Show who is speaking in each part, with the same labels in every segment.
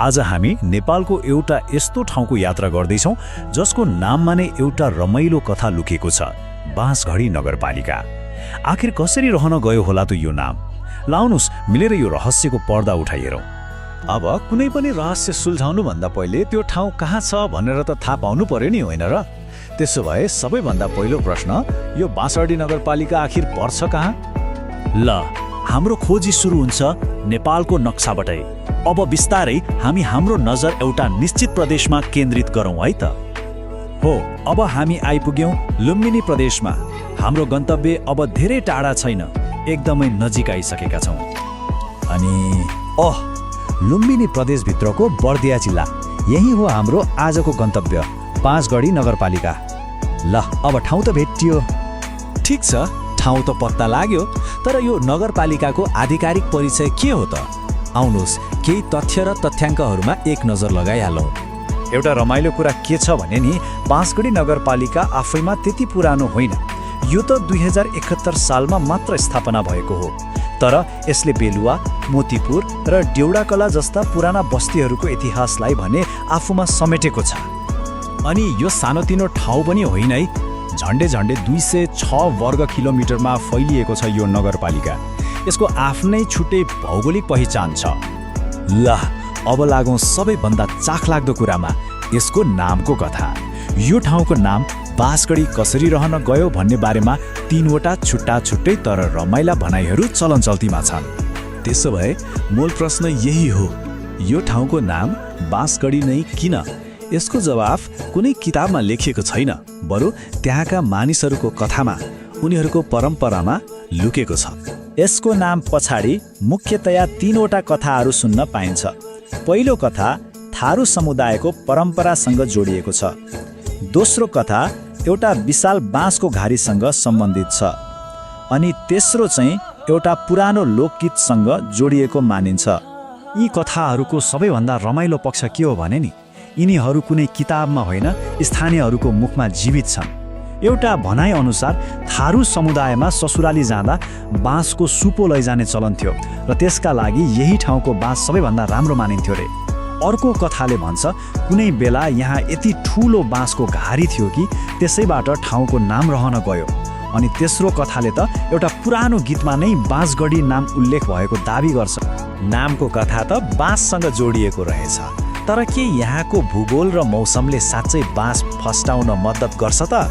Speaker 1: आज हामी नेपालको एउटा यस्तो ठाउँको यात्रा गर्दैछौँ जसको नाममा नै एउटा रमाइलो कथा लुकेको छ, बाँसघडी नगरपालिका। आखिर कसरी रहन गयो होला त यो नाम? लाउनुस् मिलेर यो रहस्यको पर्दा उठाइहेरौँ।
Speaker 2: अब कुनै पनि रहस्य सुल्झाउनु भन्दा पहिले त्यो ठाउँ कहाँ छ भनेर त थाहा पाउनु पर्यो नि, होइन र? त्यसो भए सबैभन्दा पहिलो प्रश्न, यो बाँसघडी नगरपालिका आखिर पर्छ कहाँ?
Speaker 1: ल, हाम्रो खोजी सुरु हुन्छ नेपालको नक्साबाटै। अब बिस्तारै हामी हाम्रो नजर एउटा निश्चित प्रदेशमा केन्द्रित गरौँ है त। हो, अब हामी आइपुग्यौँ लुम्बिनी प्रदेशमा। हाम्रो गन्तव्य अब धेरै टाढा छैन, एकदमै नजिक आइसकेका छौँ।
Speaker 2: अनि लुम्बिनी प्रदेशभित्रको बर्दिया जिल्ला, यही हो हाम्रो आजको गन्तव्य, बाँसघडी नगरपालिका। ल, अब ठाउँ त भेटियो।
Speaker 1: ठिक छ, ठाउँ त पत्ता लाग्यो, तर यो नगरपालिकाको आधिकारिक परिचय के हो त?
Speaker 2: आउनुहोस् केही तथ्य र तथ्याङ्कहरूमा एक नजर लगाइहालौँ। एउटा रमाइलो कुरा के छ भने नि, बाँसघडी नगरपालिका आफैमा त्यति पुरानो होइन। यो त 2071 सालमा मात्र स्थापना भएको हो, तर यसले बेलुवा, मोतीपुर र डेउडाकला जस्ता पुराना बस्तीहरूको इतिहासलाई भने आफूमा समेटेको छ।
Speaker 1: अनि यो सानोतिनो ठाउँ पनि होइन है, झन्डै 206 वर्ग किलोमिटरमा फैलिएको छ यो नगरपालिका। यसको आफ्नै छुट्टै भौगोलिक पहिचान छ।
Speaker 2: ल, अब लागौँ सबैभन्दा चाखलाग्दो कुरामा, यसको नामको कथा। यो ठाउँको नाम बाँसघडी कसरी रहन गयो भन्ने बारेमा 3वटा छुट्टा छुट्टै तर रमाइला भनाइहरू चलन चल्तीमा छन्। त्यसो भए मूल प्रश्न यही हो, यो ठाउँको नाम बाँसघडी नै किन? यसको जवाफ कुनै किताबमा लेखिएको छैन, बरु त्यहाँका मानिसहरूको कथामा, उनीहरूको परम्परामा लुकेको छ। यसको नाम पछाडि मुख्यतया 3वटा कथाहरू सुन्न पाइन्छ। पहिलो कथा थारू समुदायको परम्परासँग जोडिएको छ। दोस्रो कथा एउटा विशाल बाँसको घारीसँग सम्बन्धित छ। अनि तेस्रो चाहिँ एउटा पुरानो लोकगीतसँग जोडिएको मानिन्छ।
Speaker 1: यी कथाहरूको सबैभन्दा रमाइलो पक्ष के हो भने नि, यिनीहरू कुनै किताबमा होइन, स्थानीयहरूको मुखमा जीवित छन्। एउटा भनाइअनुसार थारू समुदायमा ससुराली जाँदा बाँसको सुपो लैजाने चलन थियो र त्यसका लागि यही ठाउँको बाँस सबैभन्दा राम्रो मानिन्थ्यो रे। अर्को कथाले भन्छ कुनै बेला यहाँ यति ठुलो बाँसको घारी थियो कि त्यसैबाट ठाउँको नाम रहन गयो। अनि तेस्रो कथाले त एउटा पुरानो गीतमा नै बाँसघडी नाम उल्लेख भएको दाबी गर्छ।
Speaker 2: नामको कथा त बाँससँग जोडिएको रहेछ, तर के यहाँको भूगोल र मौसमले साँच्चै बाँस फस्टाउन मद्दत गर्छ त?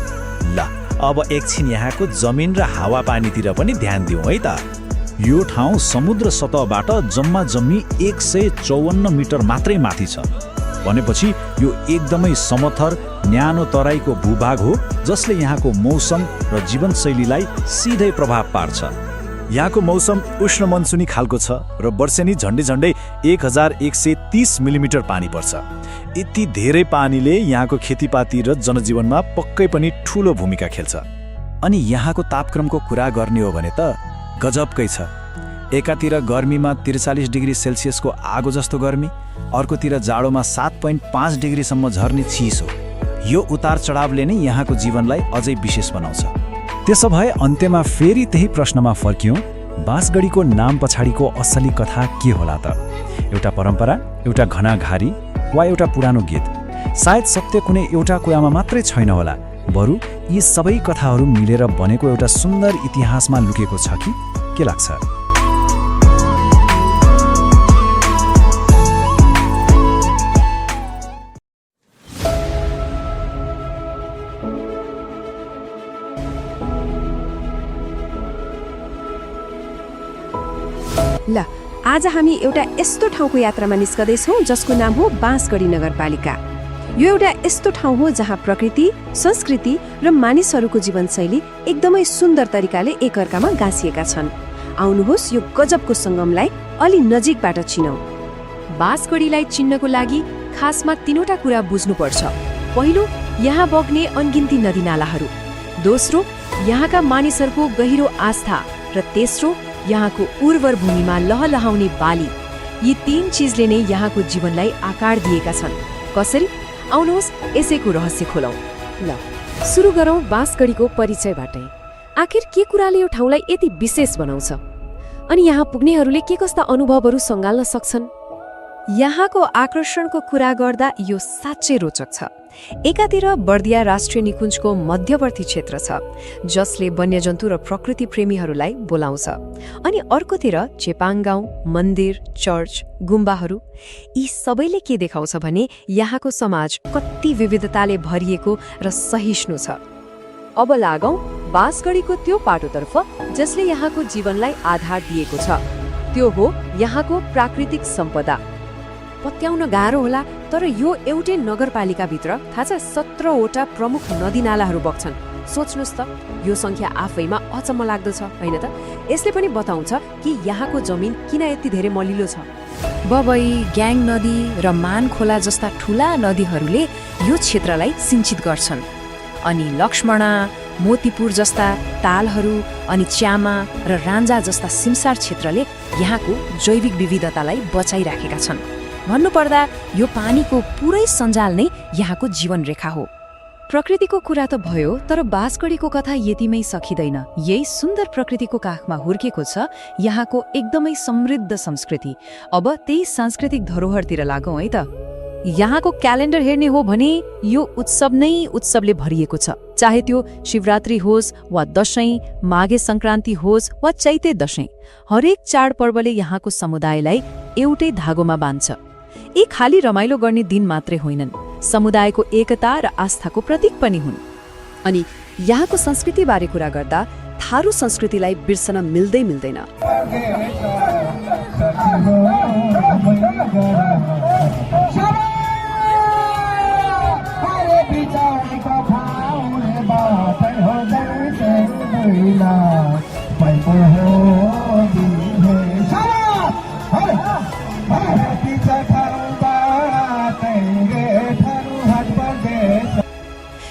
Speaker 2: ल, अब एकछिन यहाँको जमिन र हावापानीतिर पनि ध्यान दिउँ है त।
Speaker 1: यो ठाउँ समुद्र सतहबाट जम्मी 154 मिटर मात्रै माथि छ। भनेपछि यो एकदमै समथर न्यानो तराईको भूभाग हो, जसले यहाँको मौसम र जीवनशैलीलाई सिधै प्रभाव पार्छ। यहाँको मौसम उष्ण मनसुनी खालको छ र वर्षेनी झन्डै 1130 मिलिमिटर पानी पर्छ। यति धेरै पानीले यहाँको खेतीपाती र जनजीवनमा पक्कै पनि ठूलो भूमिका खेल्छ।
Speaker 2: अनि यहाँको तापक्रमको कुरा गर्ने हो भने त गजबकै छ। एकातिर गर्मीमा 43 डिग्री सेल्सियसको आगो जस्तो गर्मी, अर्कोतिर जाडोमा 7.5 डिग्रीसम्म झर्ने चिसो। यो उतार चढावले नै यहाँको जीवनलाई अझै विशेष बनाउँछ।
Speaker 1: त्यसो भए अन्त्यमा फेरि त्यही प्रश्नमा फर्कियौँ, बाँसघडीको नाम पछाडिको असली कथा के होला त? एउटा परम्परा, एउटा घना घारी वा एउटा पुरानो गीत? सायद सत्य कुनै एउटा कुरामा मात्रै छैन होला, बरु यी सबै कथाहरू मिलेर बनेको एउटा सुन्दर इतिहासमा लुकेको छ कि के लाग्छ?
Speaker 3: ल, आज हामी एउटा यस्तो ठाउँको यात्रामा निस्कदैछौँ जसको नाम हो बाँसघडी नगरपालिका। यो एउटा यस्तो ठाउँ हो जहाँ प्रकृति, संस्कृति र मानिसहरूको जीवनशैली एकदमै सुन्दर तरिकाले एकअर्कामा गाँसिएका छन्। आउनुहोस् यो गजबको सङ्गमलाई अलि नजिकबाट चिनौँ। बाँसघडीलाई चिन्नको लागि खासमा 3वटा कुरा बुझ्नुपर्छ। पहिलो, यहाँ बग्ने अनगिन्ती नदीनालाहरू। दोस्रो, यहाँका मानिसहरूको गहिरो आस्था। र तेस्रो, यहाँको उर्वर भूमिमा लहलहाउने बाली। यी 3 चिजले नै यहाँको जीवनलाई आकार दिएका छन्। कसरी? आउनुहोस् यसैको रहस्य खोलौँ। ल, सुरु गरौँ बाँसघडीको परिचयबाटै। आखिर के कुराले यो ठाउँलाई यति विशेष बनाउँछ? अनि यहाँ पुग्नेहरूले के कस्ता अनुभवहरू सँगाल्न सक्छन्? यहाँको आकर्षणको कुरा गर्दा यो साँच्चै रोचक छ। एकातिर बर्दिया राष्ट्रिय निकुञ्जको मध्यवर्ती क्षेत्र छ जसले वन्यजन्तु र प्रकृति प्रेमीहरूलाई बोलाउँछ, अनि अर्कोतिर चेपाङ गाउँ, मन्दिर, चर्च, गुम्बाहरू। यी सबैले के देखाउँछ भने यहाँको समाज कति विविधताले भरिएको र सहिष्णु छ। अब लागौं बाँसगढीको त्यो पाटोतर्फ जसले यहाँको जीवनलाई आधार दिएको छ। त्यो हो यहाँको प्राकृतिक सम्पदा। पत्याउन गाह्रो होला, तर यो एउटै नगरपालिकाभित्र थाहा छ 17वटा प्रमुख नदीनालाहरू बग्छन्। सोच्नुहोस् त, यो संख्या आफैमा अचम्म लाग्दो छ, होइन त? यसले पनि बताउँछ कि यहाँको जमिन किन यति धेरै मलिलो छ। बबई, ग्याङ नदी र मान खोला जस्ता ठूला नदीहरूले यो क्षेत्रलाई सिञ्चित गर्छन्, अनि लक्ष्मणा, मोतीपुर जस्ता तालहरू अनि च्यामा र रान्जा जस्ता सिमसार क्षेत्रले यहाँको जैविक विविधतालाई बचाइराखेका छन्। भन्नुपर्दा यो पानीको पुरै सञ्जाल नै यहाँको जीवन रेखा हो। प्रकृतिको कुरा त भयो, तर बाँसगढीको कथा यतिमै सकिँदैन। यही सुन्दर प्रकृतिको काखमा हुर्केको छ यहाँको एकदमै समृद्ध संस्कृति। अब त्यही सांस्कृतिक धरोहरतिर लागौं है त। यहाँको क्यालेन्डर हेर्ने हो भने यो उत्सव नै उत्सवले भरिएको छ। चाहे त्यो शिवरात्रि होस् वा दशैं, माघे संक्रान्ति होस् वा चैते दशैं, हरेक चाडपर्वले यहाँको समुदायलाई एउटै धागोमा बाँध्छ। यी खाली रमाइलो गर्ने दिन मात्रै होइनन्, समुदायको एकता र आस्थाको प्रतीक पनि हुन्। अनि यहाँको संस्कृतिबारे कुरा गर्दा थारू संस्कृतिलाई बिर्सन मिल्दै मिल्दैन।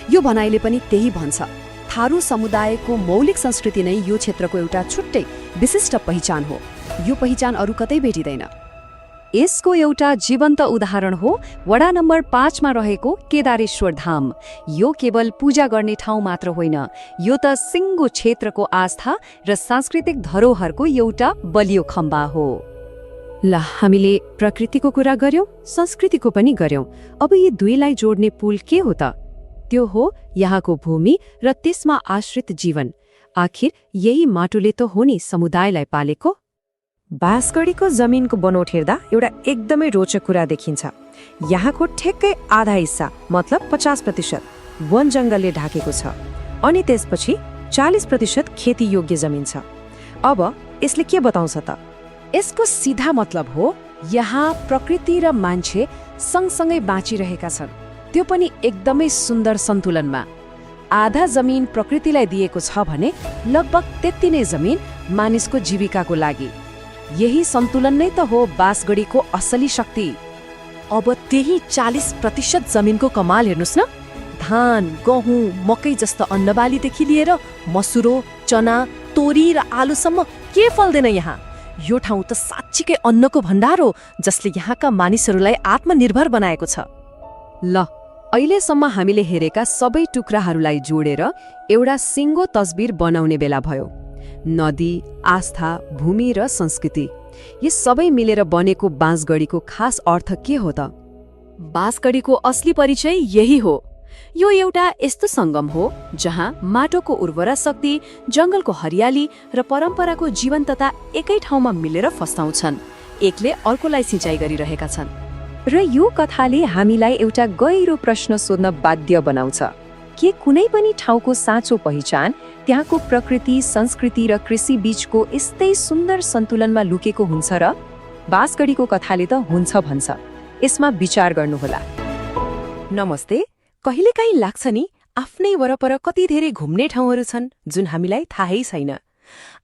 Speaker 3: यो भनाइले पनि त्यही भन्छ। थारू समुदायको मौलिक संस्कृति नै यो क्षेत्रको एउटा छुट्टै विशिष्ट पहिचान हो। यो पहिचान अरू कतै भेटिँदैन। यसको एउटा जीवन्त उदाहरण हो वडा नम्बर 5 मा रहेको केदारेश्वर धाम। यो केवल पूजा गर्ने ठाउँ मात्र होइन, यो त सिङ्गो क्षेत्रको आस्था र सांस्कृतिक धरोहरको एउटा बलियो खम्बा हो। ल, हामीले प्रकृतिको कुरा गर्यौं, संस्कृतिको पनि गर्यौं। अब यी दुईलाई जोड्ने पुल के हो त? त्यो हो यहाँको भूमि र त्यसमा आश्रित जीवन। आखिर यही माटोले त हो नि समुदायलाई पालेको। बाँसगढीको जमिनको बनोट हेर्दा एउटा एकदमै रोचक कुरा देखिन्छ। यहाँको ठ्याक्कै आधा हिस्सा मतलब 50% वन जङ्गलले ढाकेको छ, अनि त्यसपछि 40% खेती योग्य जमिन छ। अब यसले के बताउँछ त? यसको सिधा मतलब हो यहाँ प्रकृति र मान्छे सँगसँगै बाँचिरहेका छन्, त्यो पनि एकदमै सुन्दर सन्तुलनमा। आधा जमिन प्रकृतिलाई दिएको छ भने लगभग त्यति नै जमिन मानिसको जीविकाको लागि। यही सन्तुलन नै त हो बाँसगढीको असली शक्ति। अब त्यही 40% जमिनको कमाल हेर्नुस् न। धान, गहुँ, मकै जस्ता अन्नबालीदेखि लिएर मसुरो, चना, तोरी र आलुसम्म के फल्दैन यहाँ। यो ठाउँ त साँच्चीकै अन्नको भण्डार हो जसले यहाँका मानिसहरूलाई आत्मनिर्भर बनाएको छ। ल, अहिलेसम्म हामीले हेरेका सबै टुक्राहरूलाई जोडेर एउटा सिङ्गो तस्बिर बनाउने बेला भयो। नदी, आस्था, भूमि र संस्कृति, यी सबै मिलेर बनेको बाँसगढीको खास अर्थ के हो त? बाँसगढीको असली परिचय यही हो। यो एउटा यस्तो सङ्गम हो जहाँ माटोको उर्वरा शक्ति, जङ्गलको हरियाली र परम्पराको जीवन्तता एकै ठाउँमा मिलेर फस्टाउँछन्, एकले अर्कोलाई सिँचाइ गरिरहेका छन्। र यो कथाले हामीलाई एउटा गहिरो प्रश्न सोध्न बाध्य बनाउँछ के कुनै पनि ठाउँको साँचो पहिचान त्यहाँको प्रकृति, संस्कृति र कृषि बीचको यस्तै सुन्दर सन्तुलनमा लुकेको हुन्छ र? बाँसगढीको कथाले त हुन्छ भन्छ। यसमा विचार गर्नुहोला। नमस्ते। कहिलेकाहीँ लाग्छ नि आफ्नै वरपर कति धेरै घुम्ने ठाउँहरू छन् जुन हामीलाई थाहै छैन।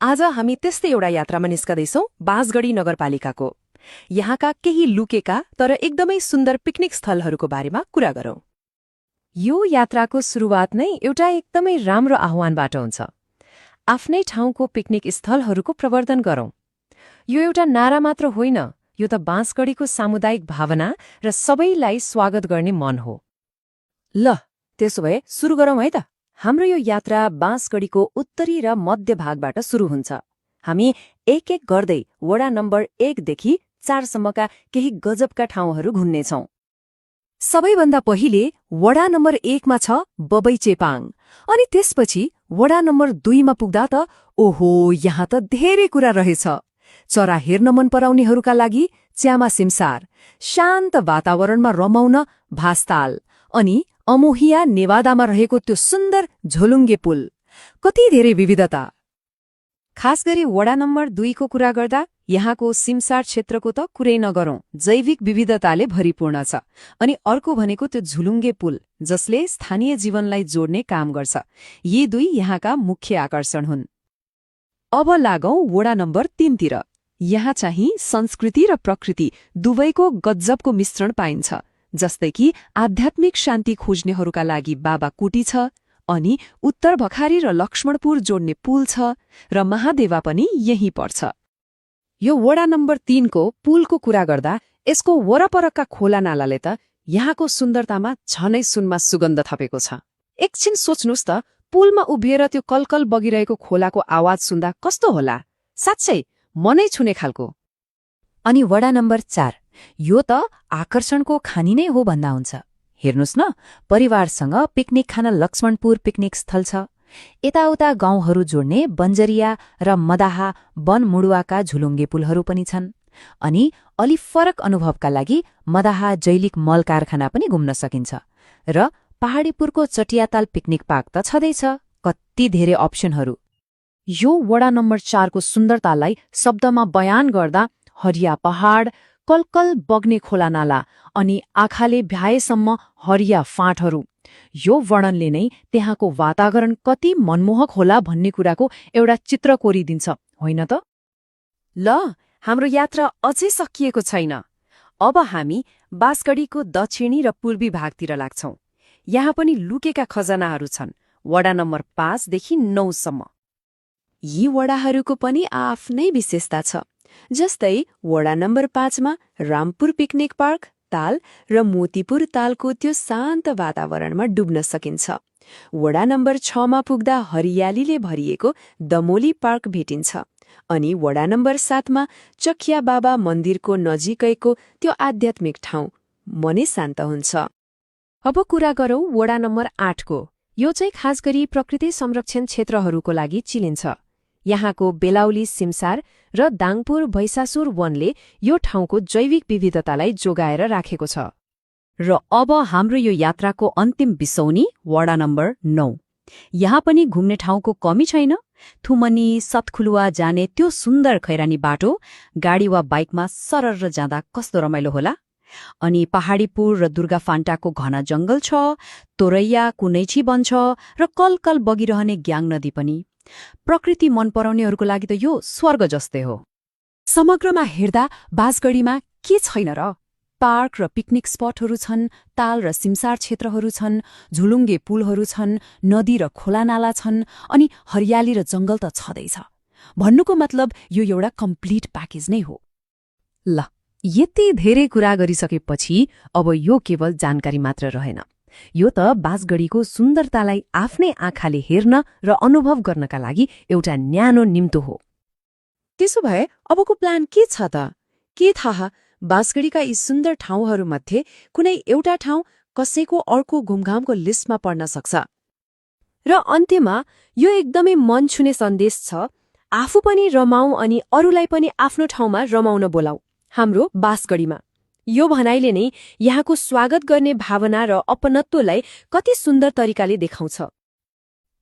Speaker 3: आज हामी त्यस्तै एउटा यात्रामा निस्कदैछौँ बाँसगढी नगरपालिकाको। यहाँका केही लुकेका तर एकदमै सुन्दर पिकनिक स्थलहरूको बारेमा कुरा गरौँ। यो यात्राको सुरुवात नै एउटा एकदमै राम्रो आह्वानबाट हुन्छ। आफ्नै ठाउँको पिकनिक स्थलहरूको प्रवर्धन गरौँ। यो एउटा नारा मात्र होइन, यो त बाँसगढीको सामुदायिक भावना र सबैलाई स्वागत गर्ने मन हो। ल, त्यसो भए सुरु गरौँ है त। हाम्रो यो यात्रा बाँसगढीको उत्तरी र मध्य भागबाट सुरु हुन्छ। हामी एक एक गर्दै वडा नम्बर 1 देखि 4 केही गजबका ठाउँहरू घुम्नेछौँ। सबैभन्दा पहिले वडा नम्बर 1 मा छ बबैचेपाङ, अनि त्यसपछि वडा नम्बर 2 मा पुग्दा त ओहो, यहाँ त धेरै कुरा रहेछ। चरा हेर्न मन पराउनेहरूका लागि च्यामा सिमसार, शान्त वातावरणमा रमाउन भासताल, अनि अमोहिया नेवादामा रहेको त्यो सुन्दर झोलुङ्गे पुल। कति धेरै विविधता! खास गरी वडा नम्बर 2 को कुरा गर्दा यहाँको सिमसार क्षेत्रको त कुरै नगरौं, जैविक विविधताले भरिपूर्ण छ। अनि अर्को भनेको त्यो झुलुङ्गे पुल, जसले स्थानीय जीवनलाई जोड्ने काम गर्छ। यी दुई यहाँका मुख्य आकर्षण हुन्। अब लागौं वडा नम्बर 3 तिर। यहाँ चाहिँ संस्कृति र प्रकृति दुवैको गजबको मिश्रण पाइन्छ। जस्तै कि आध्यात्मिक शान्ति खोज्नेहरूका लागि बाबा कुटी छ, अनि उत्तर भखारी र लक्ष्मणपुर जोड्ने पुल छ, र महादेवा पनि यही पर्छ। यो वडा नम्बर 3 को पुलको कुरा गर्दा यसको वरपरका खोला नालाले त यहाँको सुन्दरतामा झनै सुनमा सुगन्ध थपेको छ। एकछिन सोच्नुस् त, पुलमा उभिएर त्यो कलकल बगिरहेको खोलाको आवाज सुन्दा कस्तो होला? साँच्चै मनै छुने खालको। अनि वडा नम्बर 4, यो त आकर्षणको खानी नै हो भन्दा हुन्छ। हेर्नुस् न, परिवारसँग पिकनिक खान लक्ष्मणपुर पिकनिक स्थल छ। यताउता गाउँहरू जोड्ने बन्जरिया र मदाहा बनमुडुवाका झुलुङ्गे पुलहरू पनि छन्। अनि अलि फरक अनुभवका लागि मदाहा जैविक मल कारखाना पनि घुम्न सकिन्छ। र पहाडीपुरको चटियाताल पिकनिक पार्क त छँदैछ। कति धेरै अप्सनहरू! यो वडा नम्बर 4 को सुन्दरतालाई शब्दमा बयान गर्दा हरिया पहाड, कलकल बग्ने खोला नाला, अनि आँखाले भ्याएसम्म हरिया फाँटहरू, यो वर्णनले नै त्यहाँको वातावरण कति मनमोहक होला भन्ने कुराको एउटा चित्र कोरिदिन्छ, होइन त? ल, हाम्रो यात्रा अझै सकिएको छैन। अब हामी बाँसगढीको दक्षिणी र पूर्वी भागतिर लाग्छौं। यहाँ पनि लुकेका खजनाहरू छन्, वडा नम्बर 5 देखि 9 सम्म। यी वडाहरूको पनि आफ्नै विशेषता छ। जस्तै वडा नम्बर 5 मा रामपुर पिकनिक पार्क, ताल र मोतीपुर तालको त्यो शान्त वातावरणमा डुब्न सकिन्छ। वडा नम्बर 6 मा पुग्दा हरियालीले भरिएको दमोली पार्क भेटिन्छ। अनि वडा नम्बर 7 मा चखिया बाबा मन्दिरको नजिकैको त्यो आध्यात्मिक ठाउँ, मनै शान्त हुन्छ। अब कुरा गरौं वडा नम्बर 8 को। यो चाहिँ खास गरी प्रकृति संरक्षण क्षेत्रहरूको लागि चिनिन्छ। यहाँको बेलाउली सिमसार र दाङपुर भैसासुर वनले यो ठाउँको जैविक विविधतालाई जोगाएर राखेको छ। र अब हाम्रो यो यात्राको अन्तिम बिसौनी वडा नम्बर 9। यहाँ पनि घुम्ने ठाउँको कमी छैन। थुमनी सतखुलुवा जाने त्यो सुन्दर खैरानी बाटो गाडी वा बाइकमा सरर जाँदा कस्तो रमाइलो होला। अनि पहाडीपुर र दुर्गा फान्टाको घना जंगल छ, तोरैया कुनैछी वन छ, र कलकल बगिरहने ग्याङ नदी पनि। प्रकृति मन पराउनेहरूको लागि त यो स्वर्ग जस्तै हो। समग्रमा हेर्दा बाँसगढीमा के छैन र? पार्क र पिकनिक स्पटहरू छन्, ताल र सिमसार क्षेत्रहरू छन्, झुलुङ्गे पुलहरू छन्, नदी र खोलानाला छन्, अनि हरियाली र जंगल त छँदैछ। भन्नुको मतलब यो एउटा कम्प्लिट प्याकेज नै हो। ल, यति धेरै कुरा गरिसकेपछि अब यो केवल जानकारी मात्र रहेन। यो त बाँसगढीको सुन्दरतालाई आफ्नै आँखाले हेर्न र अनुभव गर्नका लागि एउटा न्यानो निम्तो हो। त्यसो भए अबको प्लान के छ त? के थाहा, बाँसगढीका यी सुन्दर ठाउँहरूमध्ये कुनै एउटा ठाउँ कसैको अर्को घुमघामको लिस्टमा पर्न सक्छ। र अन्त्यमा यो एकदमै मन छुने सन्देश छ, आफू पनि रमाऊ अनि अरूलाई पनि आफ्नो ठाउँमा रमाउन बोलाऊ, हाम्रो बाँसगढीमा। यो भनाइले नै यहाँको स्वागत गर्ने भावना र अपनत्वलाई कति सुन्दर तरिकाले देखाउँछ।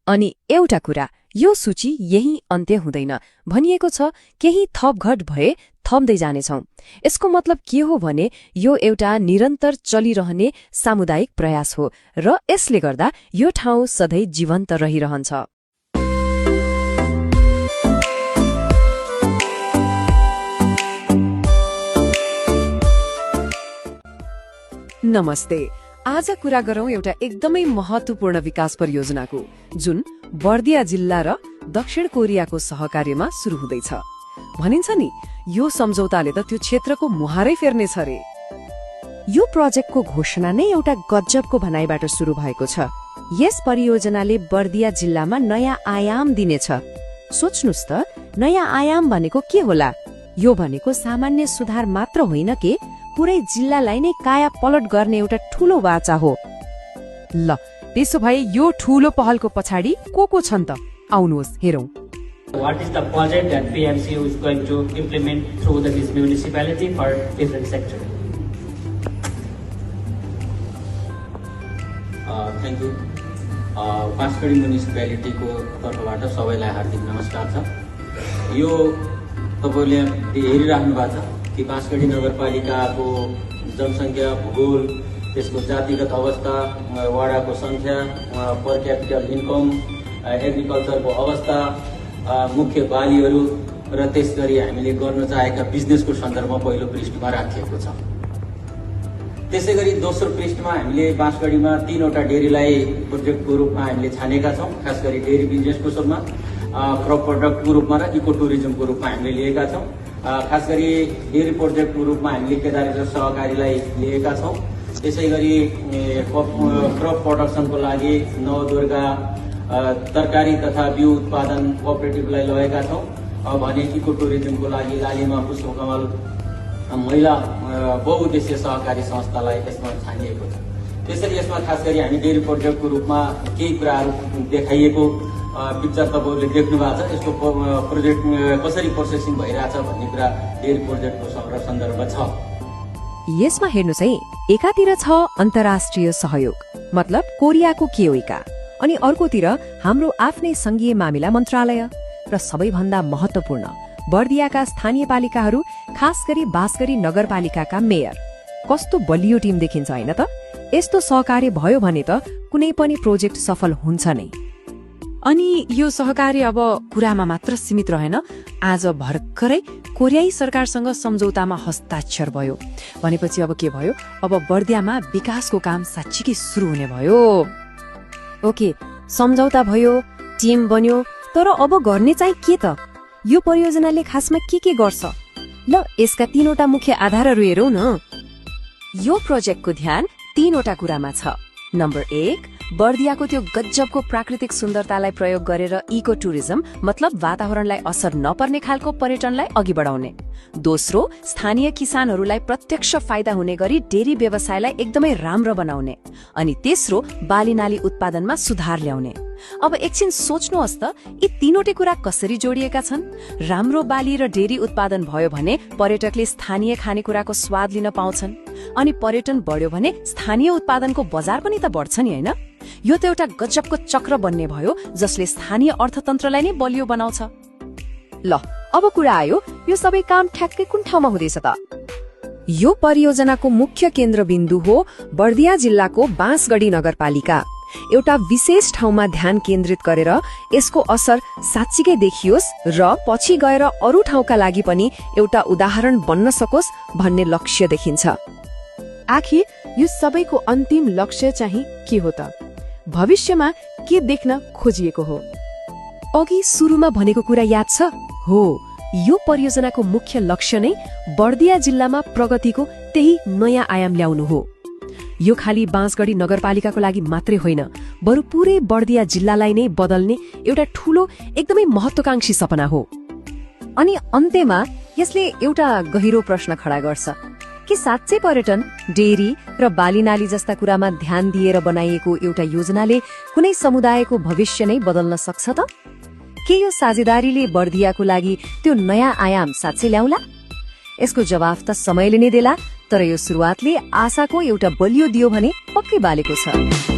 Speaker 3: अनि एउटा कुरा, यो सूची यही अन्त्य हुँदैन। भनिएको छ केही थपघट भए थप्दै जानेछौं। यसको मतलब के हो भने यो एउटा निरन्तर चलिरहने सामुदायिक प्रयास हो र यसले गर्दा यो ठाउँ सधैँ जीवन्त रहिरहन्छ। नमस्ते। आज कुरा गरौं एउटा एकदमै महत्वपूर्ण विकास परियोजनाको, जुन बर्दिया जिल्ला र दक्षिण कोरियाको सहकार्यमा सुरु हुँदैछ। भनिन्छ नि, यो सम्झौताले त त्यो क्षेत्रको मुहारै फेर्नेछ रे। यो प्रोजेक्टको घोषणा नै एउटा गजबको भनाइबाट सुरु भएको छ। यस परियोजनाले बर्दिया जिल्लामा नयाँ आयाम दिनेछ। सोच्नुस् त, नयाँ आयाम भनेको के होला? यो भनेको सामान्य सुधार मात्र होइन के, पुरै जिल्लालाई नै काया पलट गर्ने एउटा ठूलो वाचा हो।
Speaker 4: ल त्यसो भए यो ठूलो पहलको पछाडि को छन् त, आउनुहोस् हेरौं।
Speaker 5: What is the project that PMCU is going to implement through this municipality for different sector?
Speaker 6: Thank you. Bansgadhi म्युनिसिपालिटीको तर्फबाट सबैलाई हार्दिक नमस्कार छ। यो तपाईँले हेरिराख्नु भएको छ कि बाँसगढी नगरपालिकाको जनसङ्ख्या, भूगोल, त्यसको जातिगत अवस्था, वडाको सङ्ख्या, पर क्यापिटल इन्कम, एग्रिकल्चरको अवस्था, मुख्य बालीहरू र त्यस गरी हामीले गर्न चाहेका बिजनेसको सन्दर्भमा पहिलो पृष्ठमा राखिएको छ। त्यसै गरी दोस्रो पृष्ठमा हामीले बाँसगढीमा 3वटा डेरीलाई प्रोजेक्टको रूपमा हामीले छानेका छौँ। खास गरी डेरी बिजनेसको रूपमा, क्रप प्रडक्टको रूपमा र इको टुरिज्मको रूपमा हामीले लिएका छौँ। खास गरी डेरी प्रोजेक्टको रूपमा हामीले केदारेश्वर सहकारीलाई लिएका छौँ। त्यसै गरी क्रप प्रोडक्सनको लागि नवदुर्गा तरकारी तथा बिउ उत्पादन कोअपरेटिभलाई लगेका छौँ। भने इको टुरिज्मको लागि लालीमा पुष्पकमल महिला बहुउद्देश्य सहकारी संस्थालाई यसमा छानिएको छ। त्यसरी यसमा खास गरी हामी डेरी प्रोजेक्टको रूपमा केही कुराहरू देखाइएको पिक्चर तपाईँहरूले देख्नु भएको छ। यसको प्रोजेक्ट कसरी प्रोसेसिङ भइरहेछ भन्ने कुरा डेरी प्रोजेक्टको सन्दर्भ छ।
Speaker 3: यसमा हेर्नुहोस् है, एकातिर छ अन्तर्राष्ट्रिय सहयोग, मतलब कोरियाको केओइका, अनि अर्कोतिर हाम्रो आफ्नै संघीय मामिला मन्त्रालय र सबैभन्दा महत्त्वपूर्ण बर्दियाका स्थानीय पालिकाहरू, खास गरी बाँसगढी नगरपालिकाका मेयर। कस्तो बलियो टिम देखिन्छ होइन त? यस्तो सहकार्य भयो भने त कुनै पनि प्रोजेक्ट सफल हुन्छ नै।
Speaker 4: अनि यो सहकार्य अब कुरामा मात्र सीमित रहेन, आज भर्खरै कोरियाई सरकारसँग सम्झौतामा हस्ताक्षर भयो। भनेपछि अब के भयो? अब बर्दियामा विकासको काम साँच्चीकै सुरु हुने भयो।
Speaker 3: ओके, सम्झौता भयो, टिम बन्यो, तर अब गर्ने चाहिँ के त? यो परियोजनाले खासमा के गर्छ? ल यसका 3वटा मुख्य आधारहरू हेरौँ न। यो प्रोजेक्टको ध्यान 3वटा कुरामा छ। नम्बर 1, बर्दियाको त्यो गजबको प्राकृतिक सुन्दरतालाई प्रयोग गरेर इको टुरिज्म, मतलब वातावरणलाई असर नपर्ने खालको पर्यटनलाई अघि बढाउने। दोस्रो, स्थानीय किसानहरूलाई प्रत्यक्ष फाइदा हुने गरी डेरी व्यवसायलाई एकदमै राम्रो बनाउने। अनि तेस्रो, बाली नाली उत्पादनमा सुधार ल्याउने। अब एकछिन सोच्नुहोस् त, यी 3वटै कुरा कसरी जोडिएका छन्? राम्रो बाली र डेरी उत्पादन भयो भने पर्यटकले स्थानीय खानेकुराको स्वाद लिन पाउँछन्, अनि पर्यटन बढ्यो भने स्थानीय उत्पादनको बजार पनि त बढ्छ नि, होइन? यो त एउटा गजबको चक्र बन्ने भयो जसले स्थानीय अर्थतन्त्रलाई नै बलियो बनाउँछ। ल अब कुरा आयो, यो सबै काम ठ्याक्कै कुन ठाउँमा हुँदैछ त? यो परियोजनाको मुख्य केन्द्रबिन्दु हो बर्दिया जिल्लाको बाँसगढी नगरपालिका। एउटा विशेष ठाउँमा ध्यान केन्द्रित गरेर यसको असर साँच्चीकै देखियोस् र पछि गएर अरू ठाउँका लागि पनि एउटा उदाहरण बन्न सकोस् भन्ने लक्ष्य देखिन्छ।
Speaker 4: आखिर यो सबैको अन्तिम लक्ष्य चाहिँ के हो त? भविष्यमा के देख्न खोजिएको हो?
Speaker 3: अघि सुरुमा भनेको कुरा याद छ? हो, यो परियोजनाको मुख्य लक्ष्य नै बर्दिया जिल्लामा प्रगतिको त्यही नयाँ आयाम ल्याउनु हो। यो खाली बाँसगढी नगरपालिकाको लागि मात्रै होइन, बरु पुरै बर्दिया जिल्लालाई नै बदल्ने एउटा ठूलो, एकदमै महत्त्वकांक्षी सपना हो। अनि अन्त्यमा यसले एउटा गहिरो प्रश्न खडा गर्छ कि साँच्चै पर्यटन, डेरी र बालीनाली जस्ता कुरामा ध्यान दिएर बनाइएको एउटा योजनाले कुनै समुदायको भविष्य नै बदल्न सक्छ त? के यो साझेदारीले बर्दियाको लागि त्यो नयाँ आयाम साँच्चै ल्याउला? यसको जवाफ त समयले नै देला, तर यो सुरुवातले आशाको एउटा बलियो दियो भने पक्कै बालेको छ।